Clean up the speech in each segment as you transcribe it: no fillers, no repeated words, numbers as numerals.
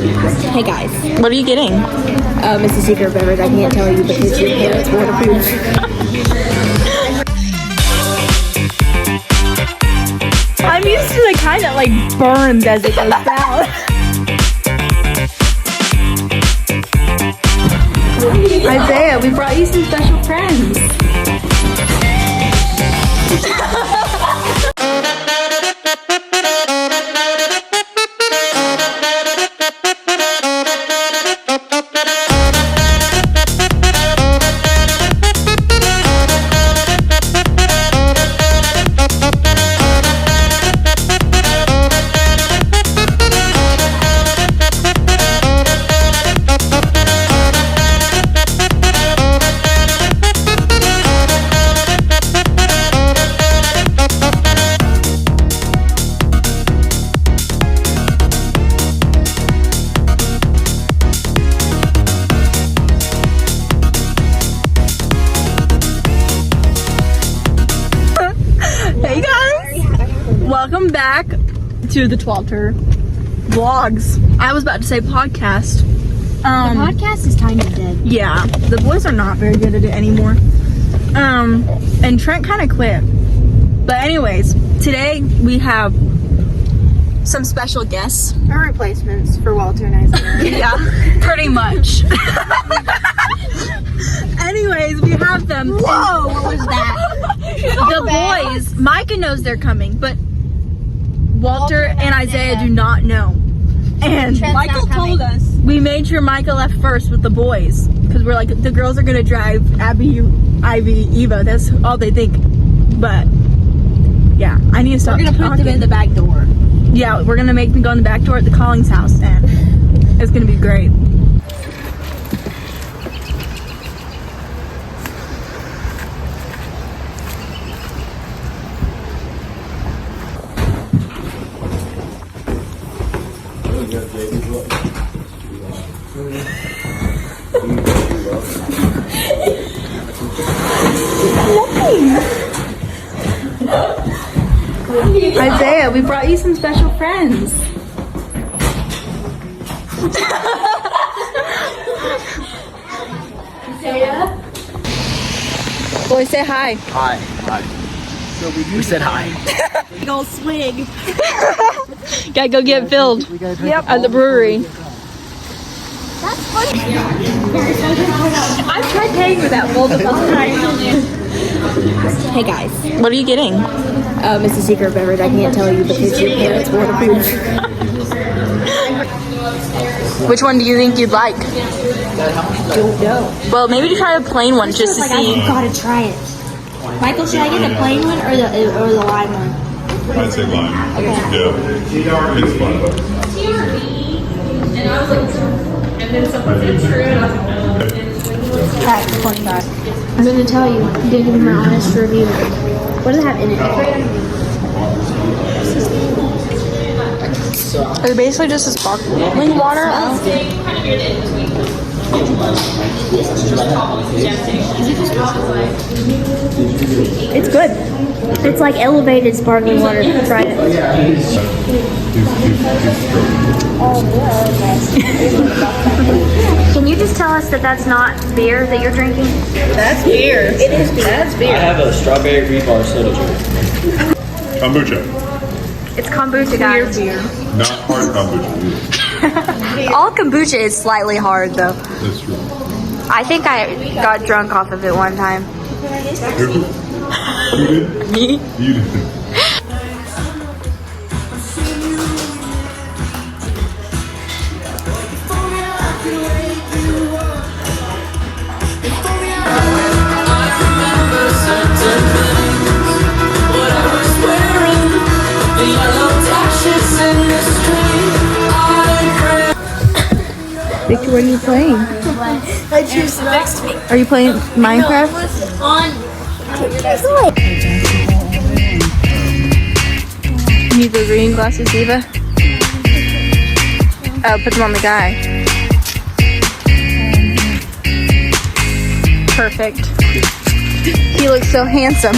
Hey guys, What are you getting? it's a secret beverage. I can't tell you because your parents won't approve. I'm used to the kind that like burns as it goes down. Isaiah, we brought you some special friends. Hey guys! Welcome back to the Twalter vlogs. I was about to say podcast. The podcast is kind of dead. Yeah, the boys are not very good at it anymore. And Trent kind of quit. But anyways, today we have some special guests. Our replacements for Walter and Isaiah. Yeah, pretty much. Anyways, we have them. Whoa, what was that? The boys, Micah knows they're coming, but Walter and Isaiah do not know. And Trent's Michael not coming. told us. We made sure Micah left first with the boys because we're like, the girls are gonna drive Abby, Ivy, Eva. That's all they think. But yeah, I need to stop. We're gonna put them in the back door. Yeah, we're gonna make them go in the back door at the Collings house, and it's gonna be great. Isaiah, we brought you some special friends. Isaiah? Boys, say hi. Hi. We said hi. Big old swig. Gotta go get filled. Yep. At the brewery. That's funny. I've tried paying for that multiple times. Hey guys, What are you getting? it's a secret beverage. I can't tell you because your parents won't approve. Which one do you think you'd like? Don't know. Well, maybe try the plain one just to Like, see. I've got to try it. Michael, should I get the plain one or the lime one? I'd say lime. Yeah. It's fun. Alright, I'm gonna tell you. I'm gonna give you my honest review. What does it have in it? It's basically just a sparkling water. It's good. It's like elevated sparkling water. Try it. Can you just tell us that that's not beer that you're drinking? That's beer. It is beer. That's I beer. have a strawberry rebar soda drink. Kombucha. It's kombucha, guys. Not hard kombucha either. All kombucha is slightly hard, though. That's true. I think I got drunk off of it one time. You did? Me? You did. Victor, what are you playing? I choose next week. Are you playing Minecraft? You need those reading glasses, Eva? Oh, put them on the guy. Perfect. He looks so handsome.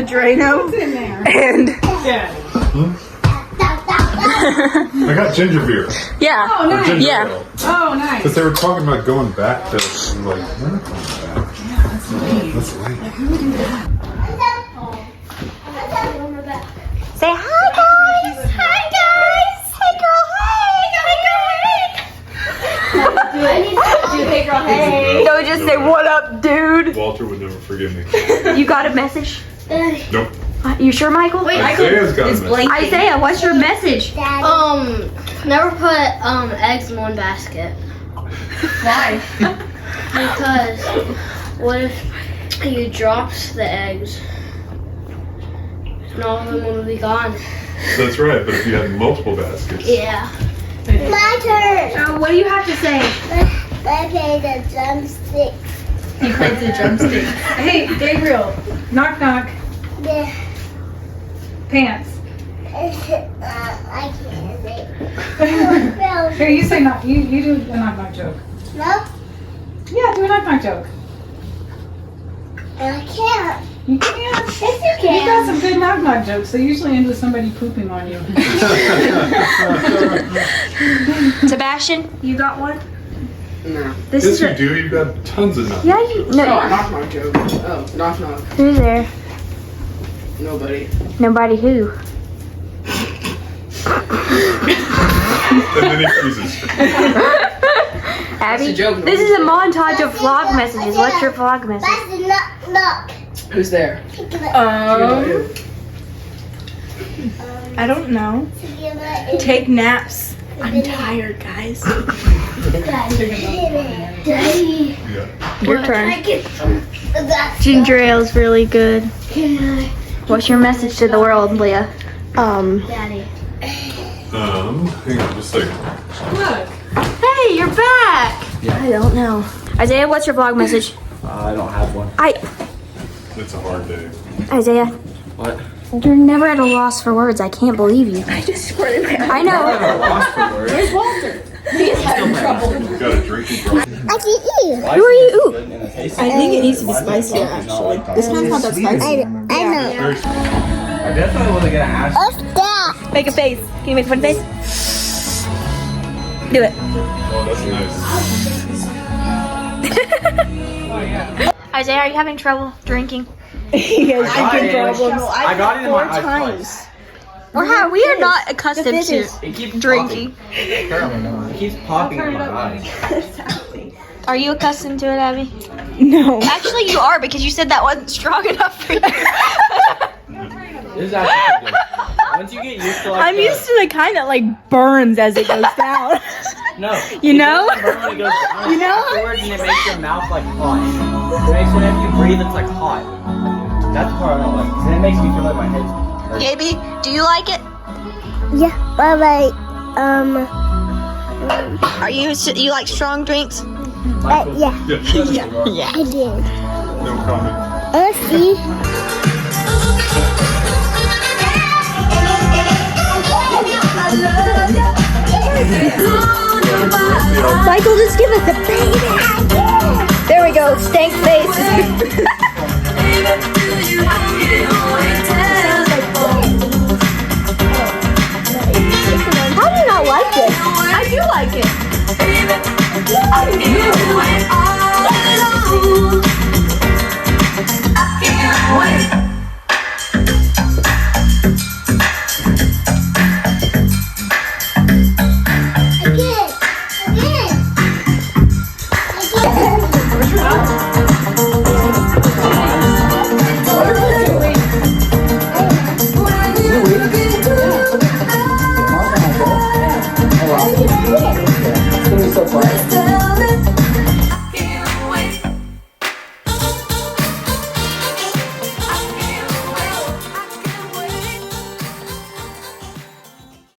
Drano. And I got ginger beer. yeah. Or ginger Yeah. ale. Oh, nice. Because they were talking about going back to, I'm like, we're not going back. That's late. Say hi, guys. Hi, guys. Hey, girl. Hey, girl. Hey. Don't just say what up, dude. Walter would never forgive me. You got a message? Nope. You sure, Michael? Wait, Isaiah's got a message. Isaiah, what's your message? Never put eggs in one basket. Why? Because what if you drops the eggs? And all of them will be gone. That's right, but if you had multiple baskets. Yeah. My turn. What do you have to say? I played the drumstick. He plays the drumstick. Hey, Gabriel. Knock, knock. Yeah. Pants. I can't say. Here, you say knock. You do a knock, knock joke. No, Yeah, do a knock, knock joke. I can't. You can. Yes, you You got can. some good knock, knock jokes. They usually end with somebody pooping on you. Sebastian, you got one? No. This Yes, is you a, do. You've got tons of nuts. yeah, you no. Knock knock joke. Oh, knock knock. Who's there? Nobody. Nobody who? And then he freezes. Abby, a joke, this is a montage of vlog messages. What's your vlog message? That's knock. Who's there? I don't know. Take naps. I'm tired, guys. Daddy, Yeah. Your turn. I get some of that. Ginger ale's really good. Can I? What's your message to the world, Leah? Daddy. Hang on just a second. Look. Hey, you're back. Yeah. I don't know. Isaiah, what's your vlog message? I don't have one. It's a hard day. Isaiah, What? you're never at a loss for words. I can't believe you. I just swear to God. I know. I lost for words. You got a drinking problem. I can eat. Who are you? Ooh. I think it needs to be spicier, actually. This one's not that spicy. I know. Very I definitely wasn't gonna ask. Oh, stop. Make a face. Can you make a funny face? Do it. Oh, that's nice. Isaiah, are you having trouble drinking? He has drinking problems. I got it in my eye twice. We are not accustomed to It keeps drinking. popping. Apparently not. It keeps popping in my eyes. Are you accustomed to it, Abby? No. Actually, you are because you said that wasn't strong enough for you. This is actually pretty good. Once you get used to like I'm used to the kind that like burns as it goes down. No. You know? It doesn't burn when it goes down. You know? Afterwards, and it makes your mouth like hot. It makes whenever you breathe, it's like hot. That's the part I don't like. 'Cause it makes me feel like my head's hurting. Gaby, do you like it? Yeah, bye. Are you like strong drinks? Yeah, Yeah. I did. No comment. See. Michael, just give us a baby. There we go. Stank face. How do you not like it? I do like it.